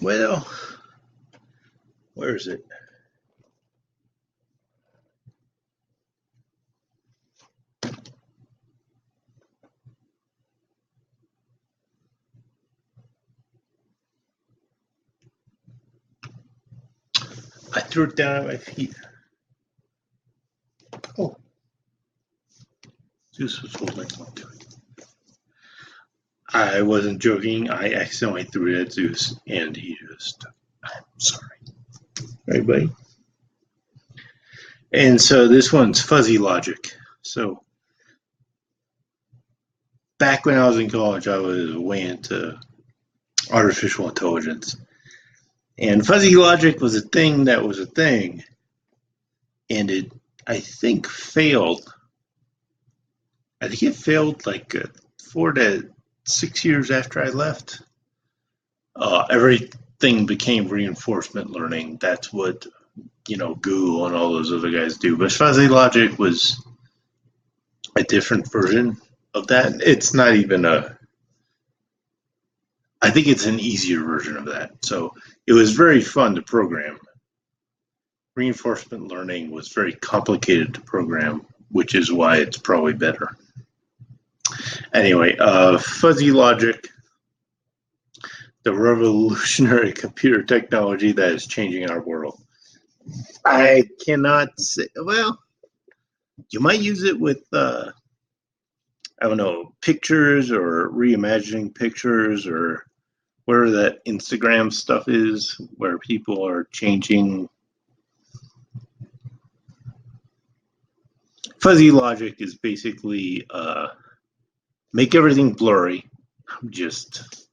Well, where is it? I threw it down at my feet. Oh, Zeus was holding on to it. I wasn't joking. I accidentally threw it at Zeus, and he just. I'm sorry. Right, buddy? And so this one's fuzzy logic. So back when I was in college, I was way into artificial intelligence. And fuzzy logic was a thing that was a thing. And it, I think, failed. I think it failed like 4 to 6 years after I left. Everything became reinforcement learning. That's what, Google and all those other guys do. But fuzzy logic was a different version of that. It's not even I think it's an easier version of that. So it was very fun to program. Reinforcement learning was very complicated to program, which is why it's probably better. Anyway, fuzzy logic, the revolutionary computer technology that is changing our world. I cannot say, well, you might use it with, I don't know, pictures or reimagining pictures or where that Instagram stuff is, where people are changing. Fuzzy logic is basically make everything blurry. I'm just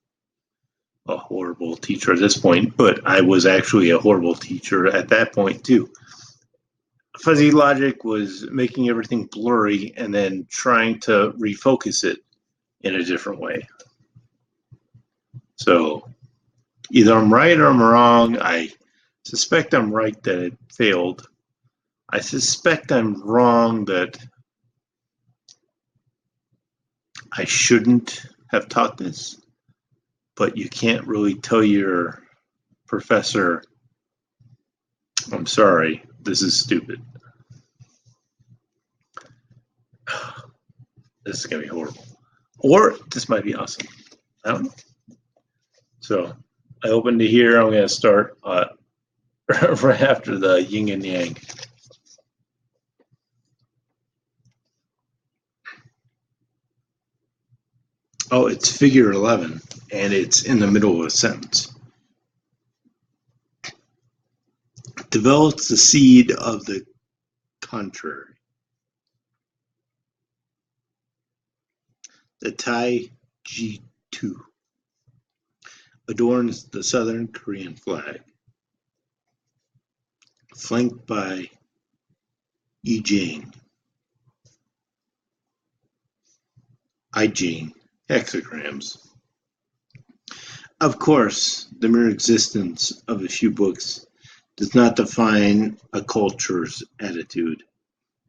a horrible teacher at this point, but I was actually a horrible teacher at that point too. Fuzzy logic was making everything blurry and then trying to refocus it in a different way. So either I'm right or I'm wrong. I suspect I'm right that it failed. I suspect I'm wrong that I shouldn't have taught this, but you can't really tell your professor, I'm sorry, this is stupid. This is going to be horrible. Or this might be awesome. I don't know. So I open to here. I'm going to start right after the yin and yang. Oh, it's figure 11, and it's in the middle of a sentence. Develops the seed of the contrary. The Taiji-2 adorns the Southern Korean flag, flanked by I-Jing hexagrams. Of course, the mere existence of a few books does not define a culture's attitude.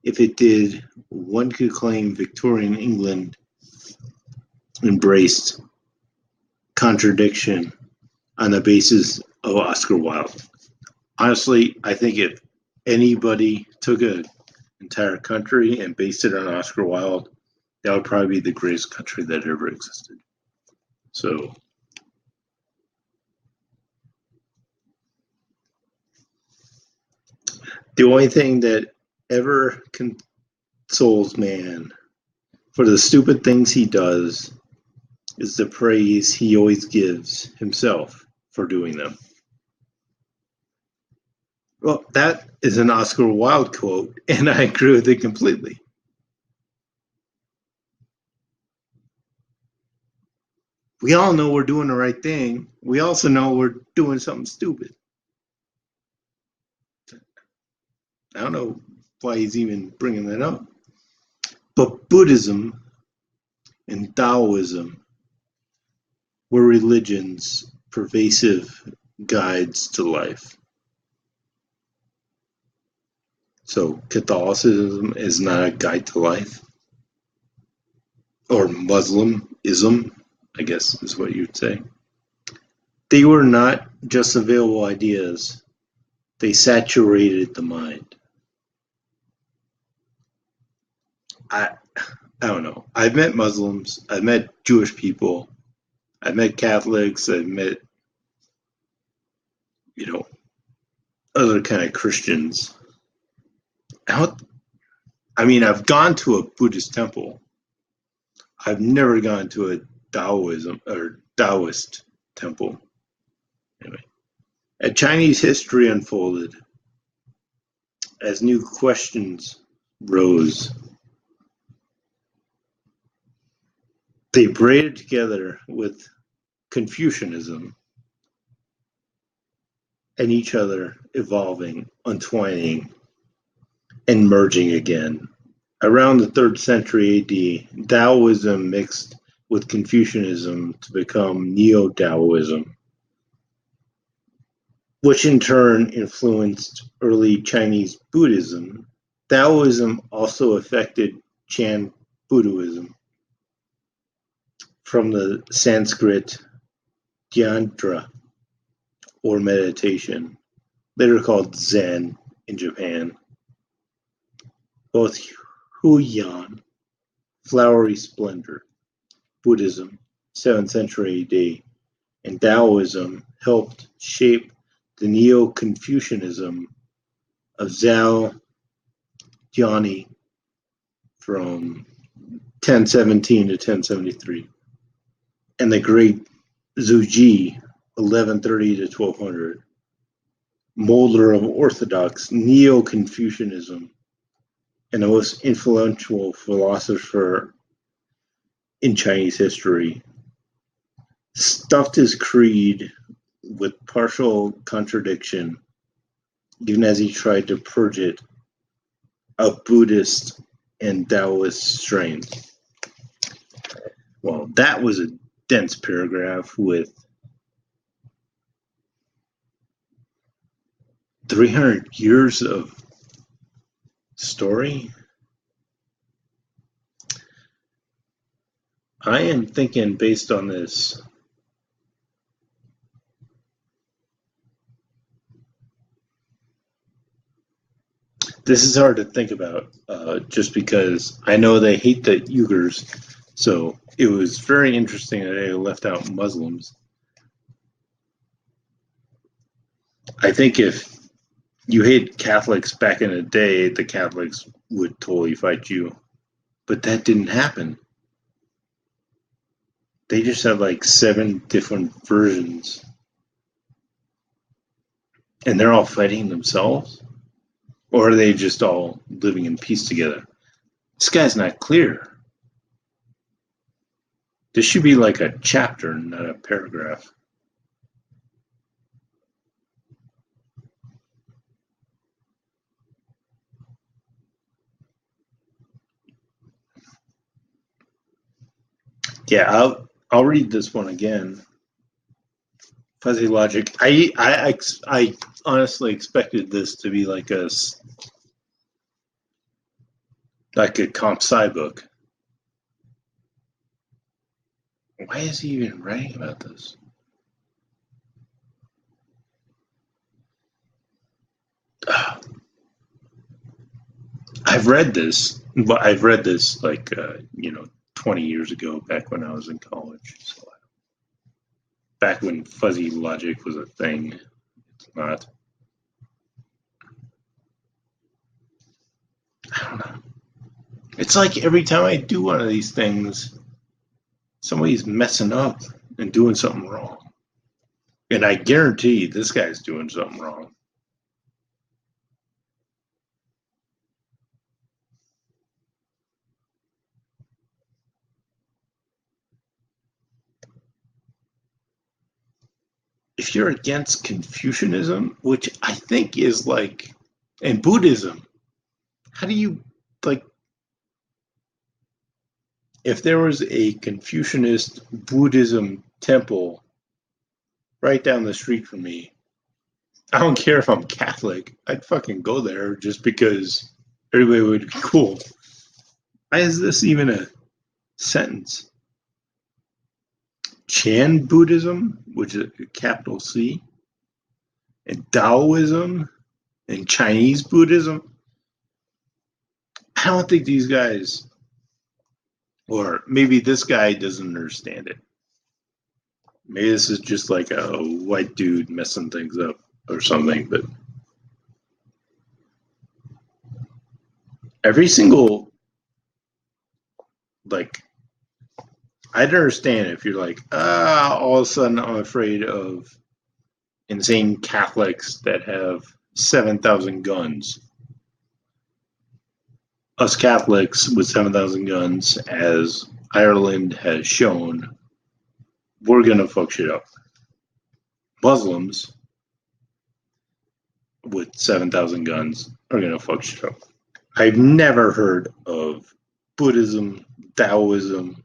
If it did, one could claim Victorian England embraced contradiction on the basis of Oscar Wilde. Honestly, I think if anybody took an entire country and based it on Oscar Wilde, that would probably be the greatest country that ever existed. So, the only thing that ever consoles man for the stupid things he does is the praise he always gives himself for doing them. Well, that is an Oscar Wilde quote, and I agree with it completely. We all know we're doing the right thing. We also know we're doing something stupid. I don't know why he's even bringing that up. But Buddhism and Taoism were religions, pervasive guides to life. So Catholicism is not a guide to life. Or Muslimism, I guess is what you'd say. They were not just available ideas, they saturated the mind. I don't know. I've met Muslims, I've met Jewish people, I've met Catholics, I've met, you know, other kind of Christians. I've gone to a Buddhist temple. I've never gone to a Taoist temple. Anyway, a Chinese history unfolded as new questions rose. They braided together with Confucianism and each other evolving, untwining, and merging again. Around the 3rd century AD, Taoism mixed with Confucianism to become Neo-Taoism, which in turn influenced early Chinese Buddhism. Taoism also affected Chan Buddhism, from the Sanskrit Dhyana, or meditation, later called Zen in Japan. Both Huyan, flowery splendor, Buddhism, 7th century AD, and Taoism helped shape the Neo-Confucianism of Zhao Jiani from 1017 to 1073, and the great Zhu Ji, 1130 to 1200, molder of orthodox Neo-Confucianism and the most influential philosopher in Chinese history, stuffed his creed with partial contradiction, even as he tried to purge it of Buddhist and Taoist strains. Well, that was a dense paragraph with 300 years of story. I am thinking, based on this, this is hard to think about, just because I know they hate the Uyghurs, so it was very interesting that they left out Muslims. I think if you hate Catholics back in the day, the Catholics would totally fight you, but that didn't happen. They just have like 7 different versions, and they're all fighting themselves? Or are they just all living in peace together? This guy's not clear. This should be like a chapter, not a paragraph. Yeah, I'll read this one again. Fuzzy Logic. I honestly expected this to be like a comp sci book. Why is he even writing about this? I've read this, but I've read this like 20 years ago, back when I was in college. So, back when fuzzy logic was a thing. It's not. I don't know. It's like every time I do one of these things, somebody's messing up and doing something wrong. And I guarantee this guy's doing something wrong. If you're against Confucianism, which I think is like, and Buddhism, how do you, like, if there was a Confucianist Buddhism temple right down the street from me, I don't care if I'm Catholic, I'd fucking go there just because everybody would be cool. Why is this even a sentence? Chan Buddhism, which is capital C, and Taoism, and Chinese Buddhism. I don't think these guys, or maybe this guy doesn't understand it. Maybe this is just like a white dude messing things up or something, but every single, like, I'd understand if you're like, all of a sudden I'm afraid of insane Catholics that have 7,000 guns. Us Catholics with 7,000 guns, as Ireland has shown, we're going to fuck shit up. Muslims with 7,000 guns are going to fuck shit up. I've never heard of Buddhism, Taoism,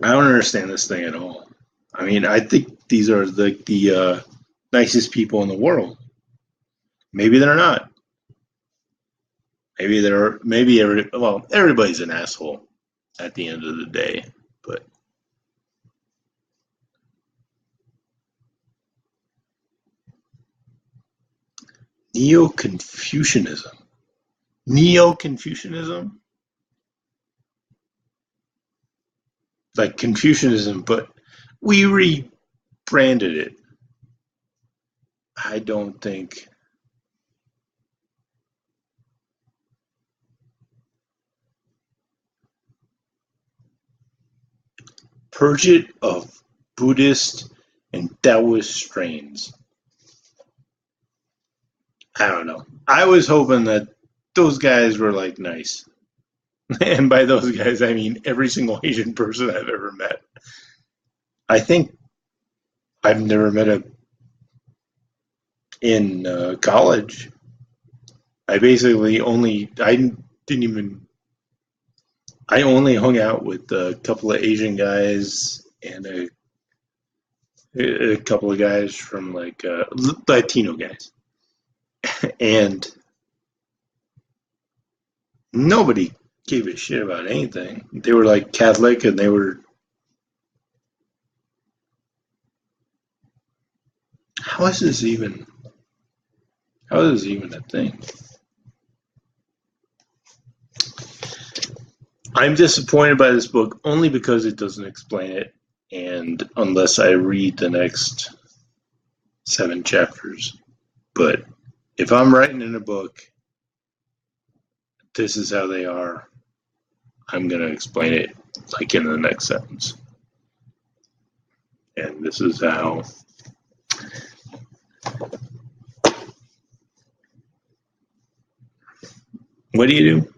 I don't understand this thing at all. I mean, I think these are the nicest people in the world. Maybe they're not. Maybe they're. Maybe everybody's an asshole at the end of the day. But Neo-Confucianism. Neo-Confucianism? Like Confucianism, but we rebranded it. I don't think. Purge it of Buddhist and Taoist strains. I don't know. I was hoping that those guys were like nice. And by those guys, I mean every single Asian person I've ever met. I think I've never met a in college. I basically I only hung out with a couple of Asian guys and a couple of guys from like Latino guys, and nobody gave a shit about anything. They were like Catholic, and they were. How is this even a thing? I'm disappointed by this book only because it doesn't explain it, and unless I read the next 7 chapters. But if I'm writing in a book, this is how they are, I'm going to explain it like in the next sentence. And this is how. What do you do?